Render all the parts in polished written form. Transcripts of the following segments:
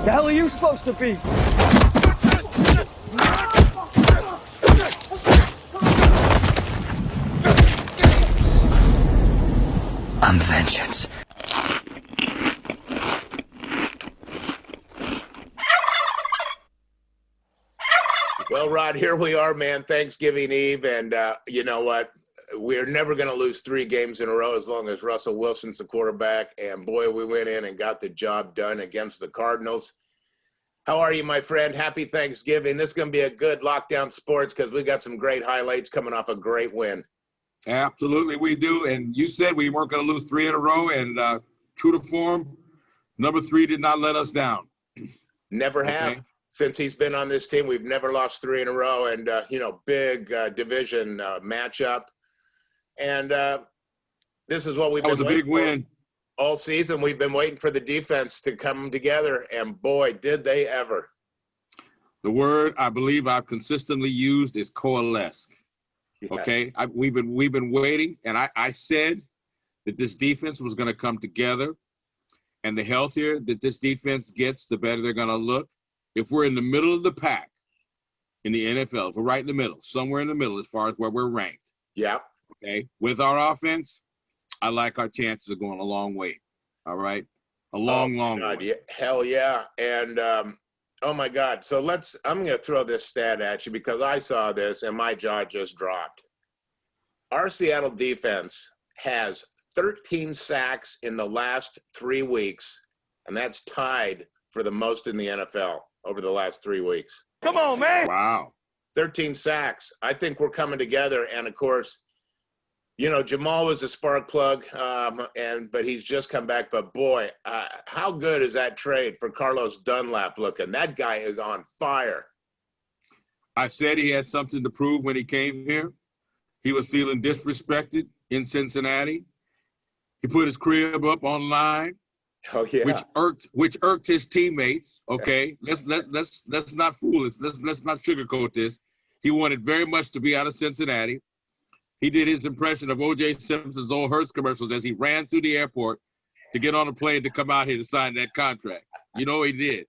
The hell are you supposed to be? I'm vengeance. Well, Rod, here we are, man. Thanksgiving Eve, and you know what? We're never going to lose 3 games in a row as long as Russell Wilson's the quarterback. And boy, we went in and got the job done against the Cardinals. How are you, my friend? Happy Thanksgiving. This is going to be a good Lockdown Sports because we got some great highlights coming off a great win. Absolutely, we do. And you said we weren't going to lose 3 in a row, and true to form, number 3 did not let us down. Never have. Since he's been on this team, we've never lost 3 in a row, and, you know, big division matchup. And this is what we've been waiting for. That was a big win. All season, we've been waiting for the defense to come together, and boy, did they ever. The word I believe I've consistently used is coalesce. Yes. Okay, we've been waiting, and I said that this defense was going to come together, and the healthier that this defense gets, the better they're going to look. If we're in the middle of the pack in the NFL, if we're right in the middle, somewhere in the middle as far as where we're ranked. Yeah. Okay, with our offense, I like our chances of going a long way. All right, a long way. Yeah. Hell yeah, and oh my God. So I'm going to throw this stat at you because I saw this and my jaw just dropped. Our Seattle defense has 13 sacks in the last 3 weeks, and that's tied for the most in the NFL over the last 3 weeks. Come on, man. Wow. 13 sacks. I think we're coming together, and of course, you know, Jamal was a spark plug, but he's just come back. But boy, how good is that trade for Carlos Dunlap looking? That guy is on fire. I said he had something to prove when he came here. He was feeling disrespected in Cincinnati. He put his crib up online. Oh yeah. Which irked his teammates. Okay, let's not fool us. Let's not sugarcoat this. He wanted very much to be out of Cincinnati. He did his impression of O.J. Simpson's old Hertz commercials as he ran through the airport to get on a plane to come out here to sign that contract. You know he did.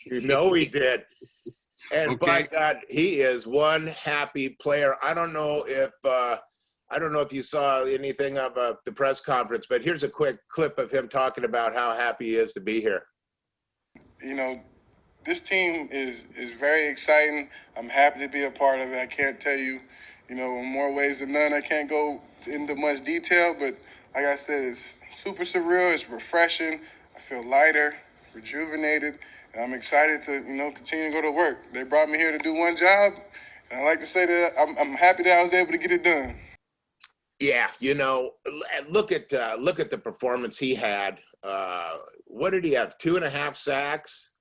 You know he did. And okay. By God, he is one happy player. I don't know if you saw anything of the press conference, but here's a quick clip of him talking about how happy he is to be here. You know, this team is very exciting. I'm happy to be a part of it. I can't tell you, you know, in more ways than none. I can't go into much detail, but like I said, it's super surreal. It's refreshing. I feel lighter, rejuvenated, and I'm excited to, you know, continue to go to work. They brought me here to do one job, and I like to say that I'm happy that I was able to get it done. Yeah, you know, look at the performance he had. What did he have? 2.5 sacks.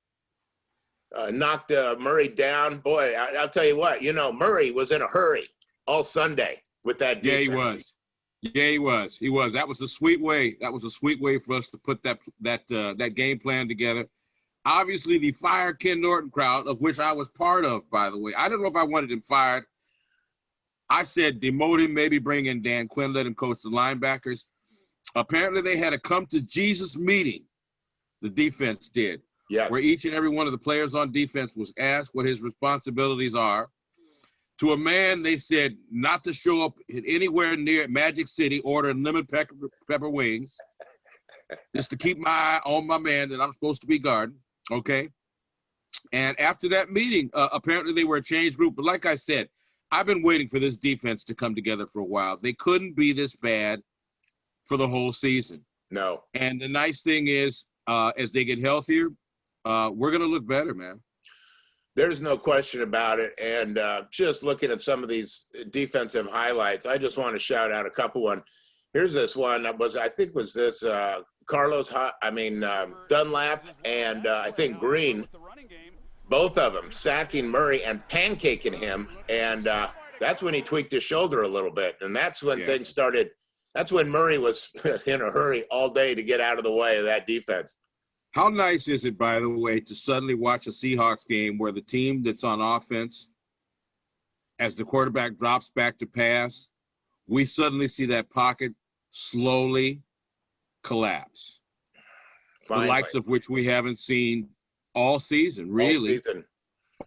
Knocked Murray down. Boy, I'll tell you what. You know, Murray was in a hurry all Sunday with that defense. Yeah, he was. Yeah, he was. He was. That was a sweet way. That was a sweet way for us to put that game plan together. Obviously, the fire Ken Norton crowd, of which I was part of, by the way. I don't know if I wanted him fired. I said demote him, maybe bring in Dan Quinn, let him coach the linebackers. Apparently, they had a come-to-Jesus meeting, the defense did, yes, where each and every one of the players on defense was asked what his responsibilities are. To a man, they said not to show up anywhere near Magic City ordering lemon pepper wings, just to keep my eye on my man that I'm supposed to be guarding, okay? And after that meeting, apparently they were a changed group. But like I said, I've been waiting for this defense to come together for a while. They couldn't be this bad for the whole season. No. And the nice thing is, as they get healthier, we're going to look better, man. There's no question about it. And just looking at some of these defensive highlights, I just want to shout out a couple one. Here's this one that was, I think was this Dunlap and I think Green, both of them sacking Murray and pancaking him. And that's when he tweaked his shoulder a little bit. And that's when things started. That's when Murray was in a hurry all day to get out of the way of that defense. How nice is it, by the way, to suddenly watch a Seahawks game where the team that's on offense, as the quarterback drops back to pass, we suddenly see that pocket slowly collapse. Finally. The likes of which we haven't seen all season, All really. season.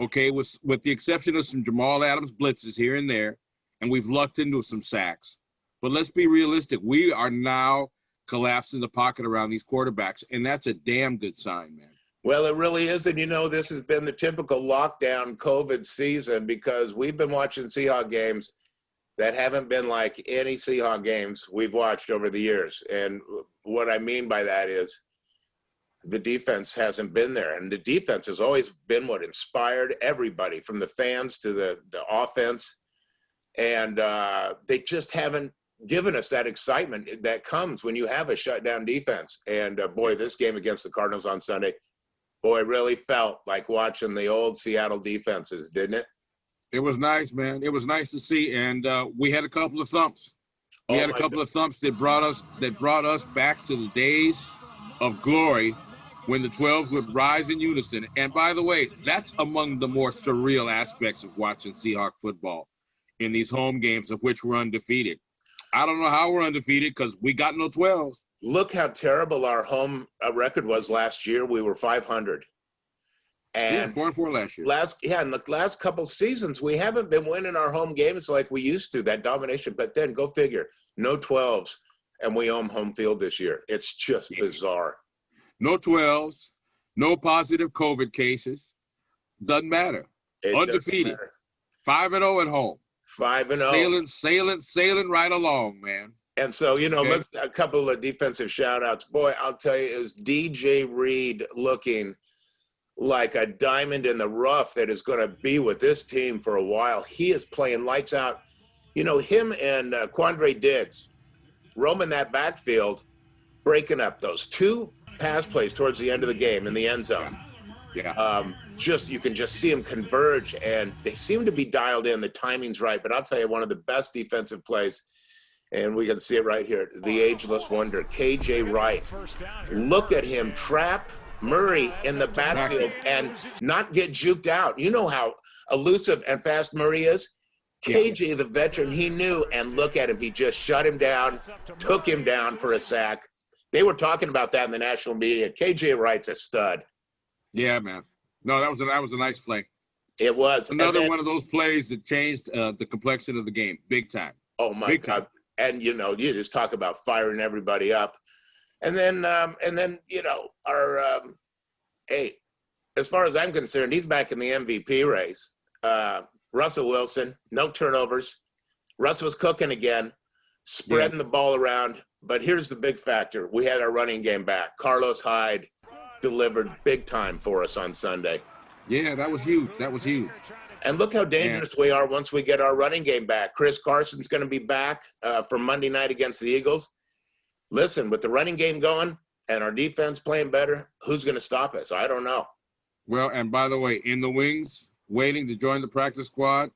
Okay, with the exception of some Jamal Adams blitzes here and there, and we've lucked into some sacks. But let's be realistic. We are now collapsing the pocket around these quarterbacks, and that's a damn good sign, man. Well, it really is. And, this has been the typical lockdown COVID season because we've been watching Seahawks games that haven't been like any Seahawks games we've watched over the years. And what I mean by that is the defense hasn't been there. And the defense has always been what inspired everybody from the fans to the offense. And they just haven't given us that excitement that comes when you have a shutdown defense. And, boy, this game against the Cardinals on Sunday, boy, really felt like watching the old Seattle defenses, didn't it? It was nice, man. It was nice to see, and we had a couple of thumps. We had a couple of thumps that brought us back to the days of glory when the 12s would rise in unison. And by the way, that's among the more surreal aspects of watching Seahawk football in these home games, of which we're undefeated. I don't know how we're undefeated because we got no 12s. Look how terrible our home record was last year. We were 500. And 4-4 last year. In the last couple seasons, we haven't been winning our home games like we used to, that domination. But then go figure, no 12s, and we own home field this year. It's just bizarre. No 12s, no positive COVID cases. Doesn't matter. Undefeated. 5-0 at home. 5-0. Sailing right along, man. And so, let's a couple of defensive shout outs. Boy, I'll tell you, it was DJ Reed looking like a diamond in the rough that is going to be with this team for a while. He is playing lights out. Him and Quandre Diggs roaming that backfield, breaking up those two pass plays towards the end of the game in the end zone. Yeah. You can just see them converge, and they seem to be dialed in. The timing's right. But I'll tell you, one of the best defensive plays, and we can see it right here, the ageless wonder, KJ Wright. Look at him trap Murray in the backfield and not get juked out. You know how elusive and fast Murray is? KJ, the veteran, he knew, and look at him. He just shut him down, took him down for a sack. They were talking about that in the national media. KJ Wright's a stud. Yeah, man. No, that was a nice play. It was. Another one of those plays that changed the complexion of the game, big time. Oh, my big God. Time. And, you just talk about firing everybody up. And then, hey, as far as I'm concerned, he's back in the MVP race. Russell Wilson, no turnovers. Russ was cooking again, spreading the ball around. But here's the big factor. We had our running game back. Carlos Hyde delivered big time for us on Sunday. Yeah, that was huge. And look how dangerous we are once we get our running game back. Chris Carson's going to be back for Monday night against the Eagles. Listen, with the running game going and our defense playing better, who's going to stop us? I don't know. Well, and by the way, in the wings, waiting to join the practice squad,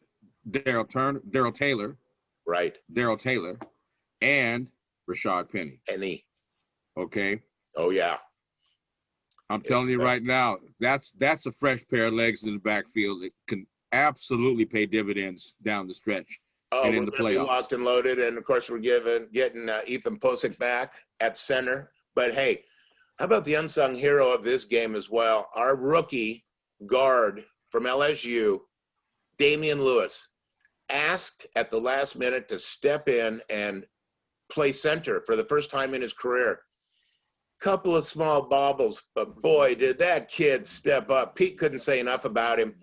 Darrell Taylor. Right. Darrell Taylor and Rashad Penny. Penny. Okay. Oh, yeah. I'm telling you right now, that's a fresh pair of legs in the backfield that can absolutely pay dividends down the stretch and in the playoffs. Be locked and loaded, and of course we're getting Ethan Posick back at center. But hey, how about the unsung hero of this game as well? Our rookie guard from LSU, Damian Lewis, asked at the last minute to step in and play center for the first time in his career. Couple of small bobbles, but boy, did that kid step up. Pete couldn't say enough about him.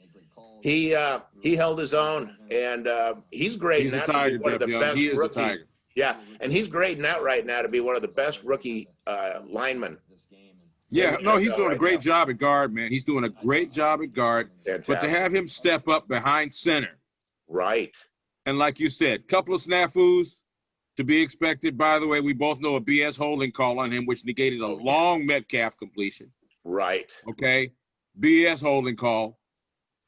He held his own, and he's great. He's a tiger, one of the best he is rookie. a tiger. Yeah, and he's grading out right now to be one of the best rookie linemen. Yeah, no, he's doing a great job at guard, man. He's doing a great job at guard. Fantastic. But to have him step up behind center. Right. And like you said, couple of snafus to be expected. By the way, we both know a BS holding call on him, which negated a long Metcalf completion. Right. Okay. BS holding call.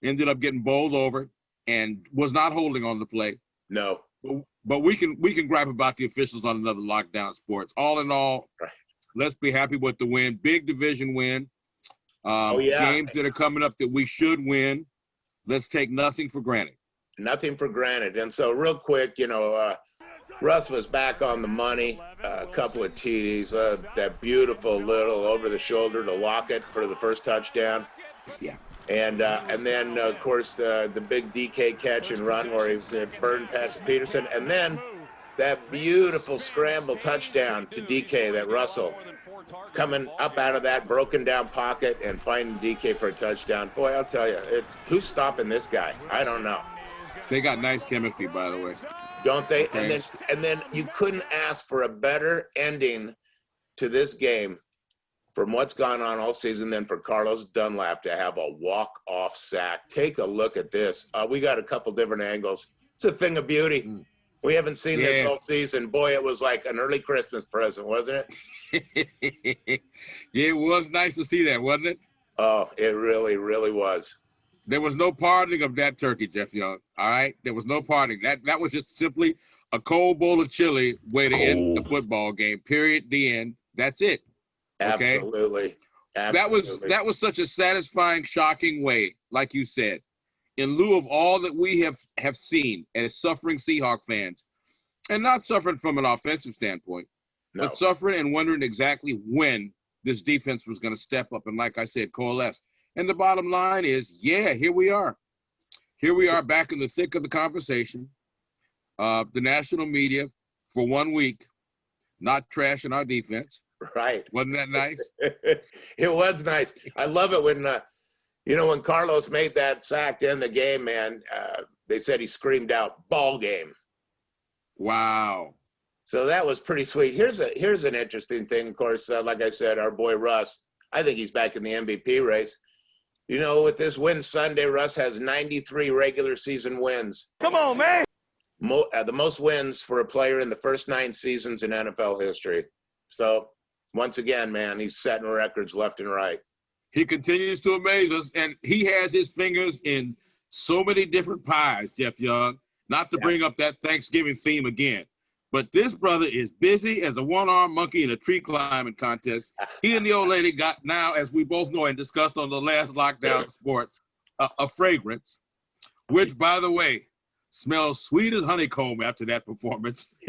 Ended up getting bowled over and was not holding on the play. No. But we can gripe about the officials on another lockdown sports. All in all, let's be happy with the win. Big division win. Games that are coming up that we should win. Let's take nothing for granted. Nothing for granted. And so real quick, Russ was back on the money, a couple of TDs, that beautiful little over the shoulder to Lockett for the first touchdown. Yeah. And then, of course, the big DK catch and run where he burned Patrick Peterson. And then that beautiful scramble touchdown to DK that Russell coming up out of that broken down pocket and finding DK for a touchdown. Boy, I'll tell you, who's stopping this guy? I don't know. They got nice chemistry, by the way. Don't they? And then you couldn't ask for a better ending to this game from what's gone on all season than for Carlos Dunlap to have a walk-off sack. Take a look at this. We got a couple different angles. It's a thing of beauty. We haven't seen this all season. Boy, it was like an early Christmas present, wasn't it? Yeah, it was nice to see that, wasn't it? Oh, it really, really was. There was no pardoning of that turkey, Jeff Young. All right? There was no pardoning. That was just simply a cold bowl of chili way to end the football game. Period. The end. That's it. Okay? Absolutely. That was such a satisfying, shocking way, like you said. In lieu of all that we have seen as suffering Seahawk fans, and not suffering from an offensive standpoint, but suffering and wondering exactly when this defense was going to step up and, like I said, coalesce. And the bottom line is, yeah, here we are. Here we are back in the thick of the conversation. The national media, for 1 week, not trashing our defense. Right. Wasn't that nice? It was nice. I love it when when Carlos made that sack to end the game, man, they said he screamed out, "Ball game." Wow. So that was pretty sweet. Here's an interesting thing. Of course, like I said, our boy Russ, I think he's back in the MVP race. With this win Sunday, Russ has 93 regular season wins. Come on, man. The most wins for a player in the first 9 seasons in NFL history. So, once again, man, he's setting records left and right. He continues to amaze us, and he has his fingers in so many different pies, Jeff Young. Not to bring up that Thanksgiving theme again, but this brother is busy as a one-armed monkey in a tree climbing contest. He and the old lady got now, as we both know and discussed on the last Lockdown Sports, a fragrance, which, by the way, smells sweet as honeycomb after that performance.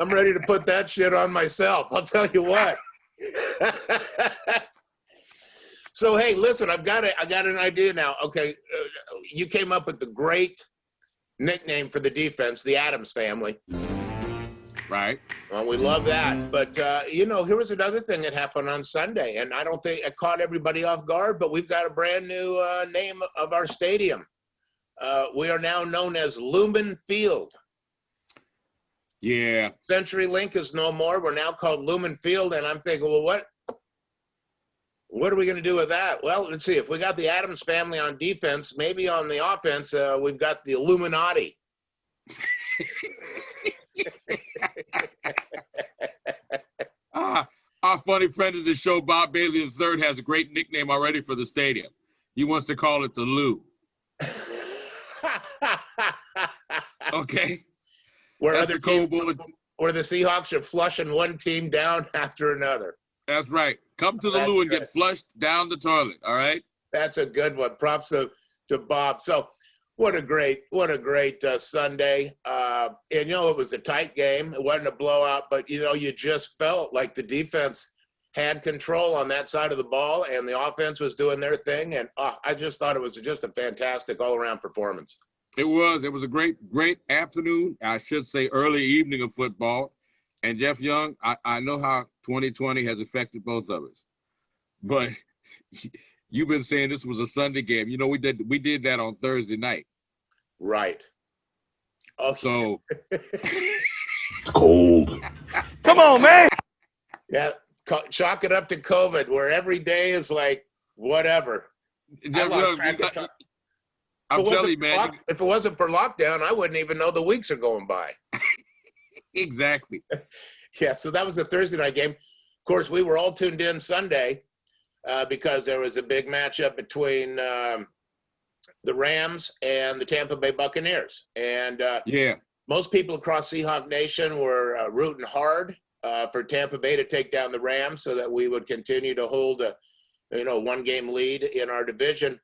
I'm ready to put that shit on myself. I'll tell you what. So, hey, listen, I got an idea now. Okay, you came up with the great nickname for the defense, the Addams family. Right. Well, we love that. But, here was another thing that happened on Sunday, and I don't think it caught everybody off guard, but we've got a brand new name of our stadium. We are now known as Lumen Field. Yeah. CenturyLink is no more. We're now called Lumen Field, and I'm thinking, well, what are we going to do with that? Well, let's see. If we got the Addams family on defense, maybe on the offense, we've got the Illuminati. Our funny friend of the show, Bob Bailey III, has a great nickname already for the stadium. He wants to call it the Lou. Okay. Where the Seahawks are flushing one team down after another. That's right. Come to the Lou and get flushed down the toilet. All right. That's a good one. Props to Bob. So, what a great Sunday. And it was a tight game. It wasn't a blowout, but you just felt like the defense had control on that side of the ball, and the offense was doing their thing. And I just thought it was just a fantastic all-around performance. It was a great afternoon. I should say early evening of football. And Jeff Young, I know how 2020 has affected both of us, but you've been saying this was a Sunday game. We did that on Thursday night. Right. Okay. So it's cold. Come on, man. Yeah. Chalk it up to COVID, where every day is like whatever. Jeff Young, I'm telling you, man. If it wasn't for lockdown, I wouldn't even know the weeks are going by. Exactly. Yeah, so that was the Thursday night game. Of course, we were all tuned in Sunday because there was a big matchup between the Rams and the Tampa Bay Buccaneers. And most people across Seahawk Nation were rooting hard for Tampa Bay to take down the Rams so that we would continue to hold a one-game lead in our division.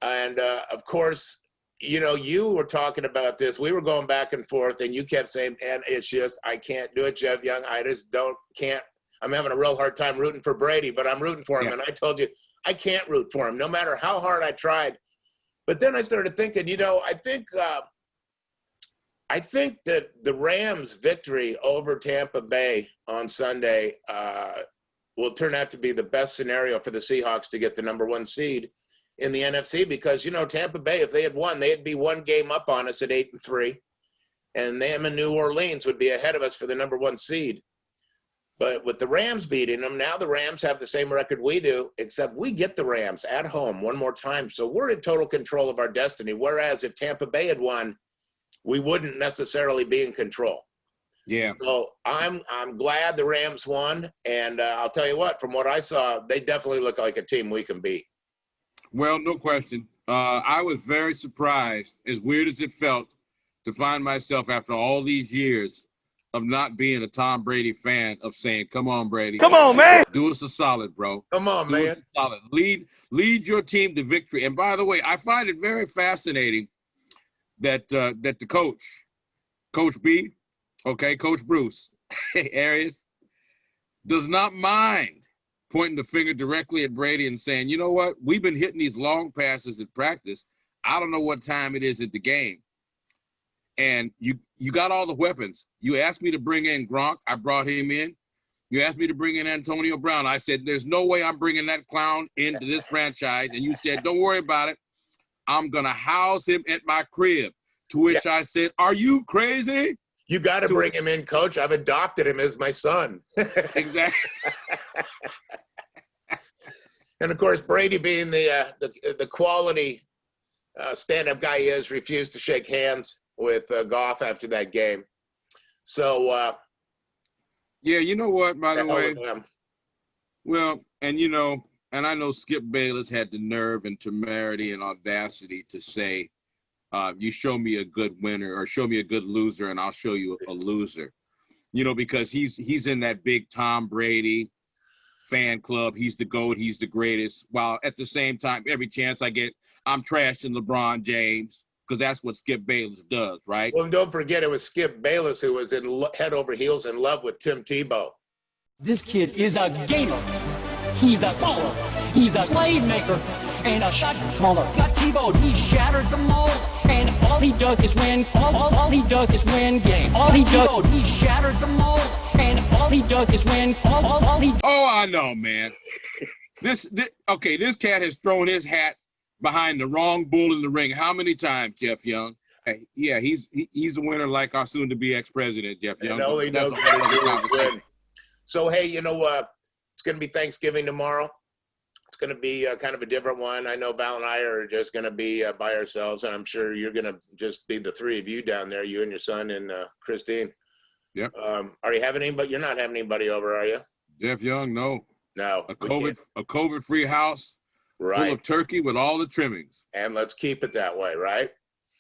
And, of course, you were talking about this. We were going back and forth, and you kept saying, and it's just, I can't do it, Jeff Young. I just can't. I'm having a real hard time rooting for Brady, but I'm rooting for him. Yeah. And I told you, I can't root for him, no matter how hard I tried. But then I started thinking, I think that the Rams' victory over Tampa Bay on Sunday will turn out to be the best scenario for the Seahawks to get the number 1 seed in the NFC, because, Tampa Bay, if they had won, they'd be 1 game up on us at 8-3, and them and New Orleans would be ahead of us for the number 1 seed. But with the Rams beating them, now the Rams have the same record we do, except we get the Rams at home one more time. So we're in total control of our destiny. Whereas if Tampa Bay had won, we wouldn't necessarily be in control. Yeah. So I'm glad the Rams won. And I'll tell you what, from what I saw, they definitely look like a team we can beat. Well, no question. I was very surprised, as weird as it felt, to find myself after all these years of not being a Tom Brady fan, of saying, come on, Brady. Come on, man. Do us a solid, bro. Come on, Do man. us a solid. Lead your team to victory. And by the way, I find it very fascinating that the Coach B, Coach Bruce Arians, does not mind pointing the finger directly at Brady and saying, you know what? We've been hitting these long passes at practice. I don't know what time it is at the game. And you got all the weapons. You asked me to bring in Gronk. I brought him in. You asked me to bring in Antonio Brown. I said, there's no way I'm bringing that clown into this franchise. And you said, don't worry about it. I'm going to house him at my crib. To which I said, are you crazy? You got to bring him in, Coach. I've adopted him as my son. Exactly. And, of course, Brady, being the quality stand-up guy he is, refused to shake hands with Goff after that game. So, yeah, you know what, by the way? him. Well, and I know Skip Bayless had the nerve and temerity and audacity to say, you show me a good winner or show me a good loser and I'll show you a loser, because he's in that big Tom Brady fan club. He's the GOAT. He's the greatest. While at the same time, every chance I get, I'm trashing LeBron James, because that's what Skip Bayless does, right? Well, and don't forget, it was Skip Bayless who was head over heels in love with Tim Tebow. This kid is a gamer. He's a baller. He's a playmaker and a shot caller. Got Tebow, he shattered the mold, and all he does is win. All he does is win game. All he does, he shattered the mold, and all he does is win. All he. Oh, I know, man. This cat has thrown his hat behind the wrong bull in the ring. How many times, Jeff Young? Hey, yeah, he's a winner, like our soon-to-be ex-president, Jeff Young. And all he knows how to do is win. So, hey, it's going to be Thanksgiving tomorrow. It's going to be kind of a different one. I know Val and I are just going to be by ourselves, and I'm sure you're going to just be the 3 of you down there, you and your son and Christine. Yep. Are you having anybody? You're not having anybody over, are you? Jeff Young, no. No. A COVID-free house, right, full of turkey with all the trimmings. And let's keep it that way, right?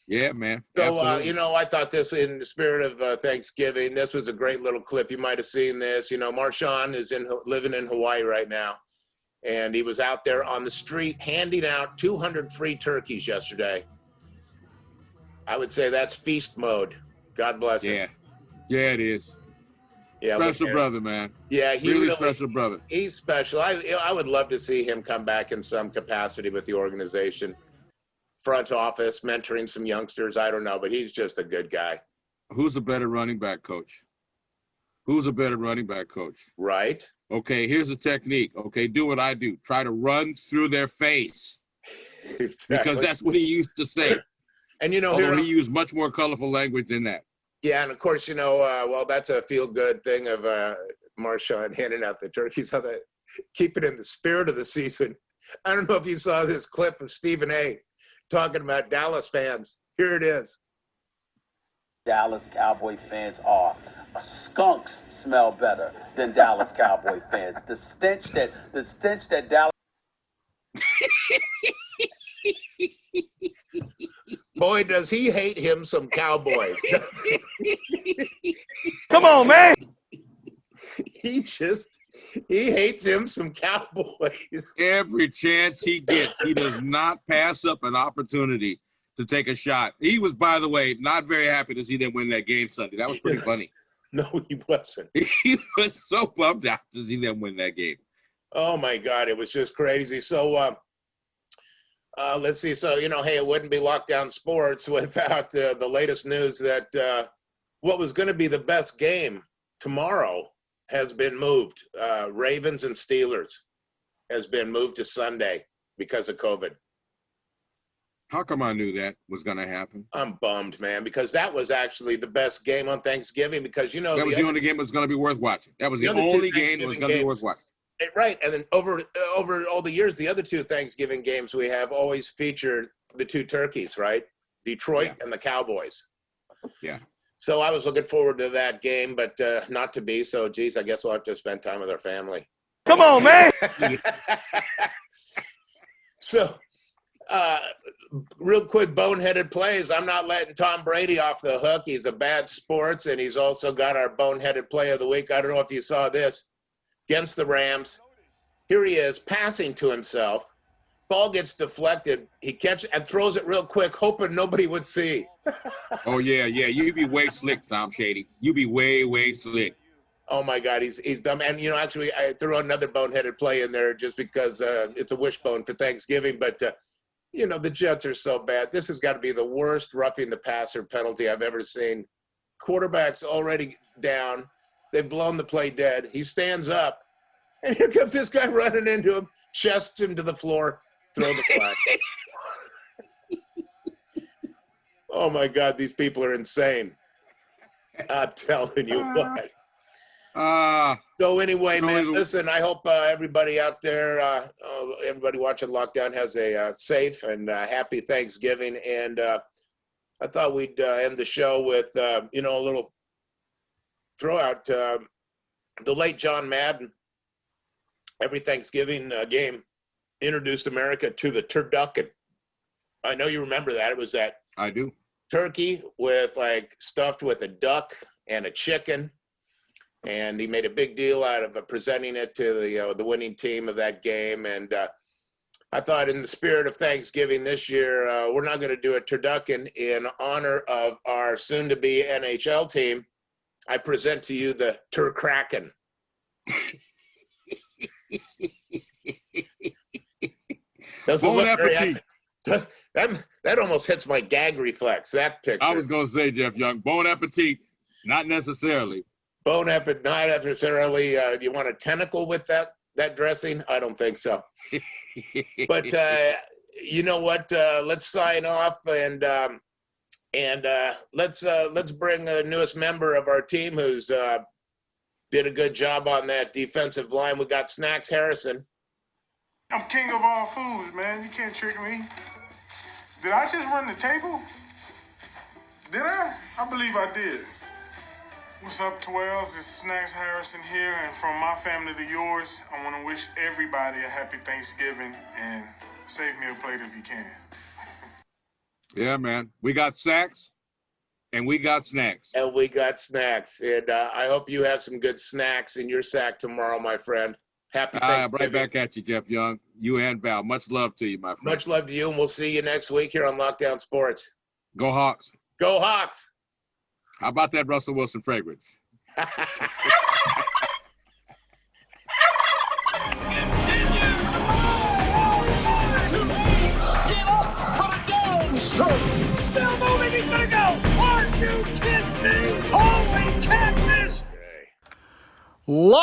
Yeah, man. So, I thought this, in the spirit of Thanksgiving, this was a great little clip. You might have seen this. Marshawn is living in Hawaii right now, and he was out there on the street handing out 200 free turkeys yesterday. I would say that's feast mode. God bless him. Yeah, it is. Yeah, special brother, man. Yeah, he really special brother. He's special. I would love to see him come back in some capacity with the organization. Front office, mentoring some youngsters. I don't know, but he's just a good guy. Who's a better running back coach? Right. Okay, here's a technique. Okay, do what I do. Try to run through their face. Exactly. Because that's what he used to say. And he used much more colorful language than that. Yeah, and of course, that's a feel-good thing of Marshawn handing out the turkeys. Keep it in the spirit of the season. I don't know if you saw this clip of Stephen A. talking about Dallas fans. Here it is. Dallas Cowboy fans are. Skunks smell better than Dallas Cowboy fans. The stench that Dallas. Boy, does he hate him some Cowboys. Come on, man. He hates him some Cowboys. Every chance he gets, he does not pass up an opportunity to take a shot. He was, by the way, not very happy to see them win that game Sunday. That was pretty funny. No, he wasn't. He was so bummed out to see them win that game. Oh my God, it was just crazy. So let's see. So, hey, it wouldn't be Lockdown Sports without the latest news that what was going to be the best game tomorrow has been moved. Ravens and Steelers has been moved to Sunday because of COVID. How come I knew that was going to happen? I'm bummed, man, because that was actually the best game on Thanksgiving because, that was the only game that was going to be worth watching. That was the other two only game that was Thanksgiving going to be games- worth watching. Right. And then over all the years, the other two Thanksgiving games we have always featured the two turkeys, right? Detroit and the Cowboys. Yeah. So I was looking forward to that game, but not to be. So, geez, I guess we'll have to spend time with our family. Come on, man. So, real quick, boneheaded plays. I'm not letting Tom Brady off the hook. He's a bad sports, and he's also got our boneheaded play of the week. I don't know if you saw this. Against the Rams. Here he is, passing to himself. Ball gets deflected. He catches and throws it real quick, hoping nobody would see. Oh, yeah. You be way slick, Tom Shady. You be way slick. Oh, my God, he's dumb. And, actually, I threw another boneheaded play in there just because it's a wishbone for Thanksgiving. But, the Jets are so bad. This has got to be the worst roughing the passer penalty I've ever seen. Quarterback's already down. They've blown the play dead. He stands up, and here comes this guy running into him, chests him to the floor, throw the flag. Oh, my God, these people are insane. I'm telling you what. So anyway, man, listen, I hope everybody out there, everybody watching Lockdown has a safe and happy Thanksgiving. And I thought we'd end the show with, a little throw out the late John Madden. Every Thanksgiving game introduced America to the turducken. I know you remember that. It was that I do. Turkey with stuffed with a duck and a chicken. And he made a big deal out of presenting it to the winning team of that game. And I thought in the spirit of Thanksgiving this year, we're not going to do a turducken in honor of our soon-to-be NHL team. I present to you the Turkraken. Doesn't Bon look very appetit. that almost hits my gag reflex, that picture. I was going to say, Jeff Young, bon appetit, not necessarily. Bon appetit, not necessarily. Do you want a tentacle with that dressing? I don't think so. But you know what? Let's sign off and let's bring the newest member of our team who's did a good job on that defensive line. We got Snacks Harrison. I'm king of all foods, man. You can't trick me. Did I just run the table? Did I? I believe I did. What's up, 12s? It's Snacks Harrison here, and from my family to yours, I want to wish everybody a happy Thanksgiving and save me a plate if you can. Yeah, man. We got sacks and we got snacks. And we got snacks. And I hope you have some good snacks in your sack tomorrow, my friend. Happy Thanksgiving. Right back at you, Jeff Young. You and Val. Much love to you, my friend. Much love to you, and we'll see you next week here on Lockdown Sports. Go Hawks. Go Hawks. How about that Russell Wilson fragrance? Still moving, he's gonna go! Are you kidding me? Holy catfish! Live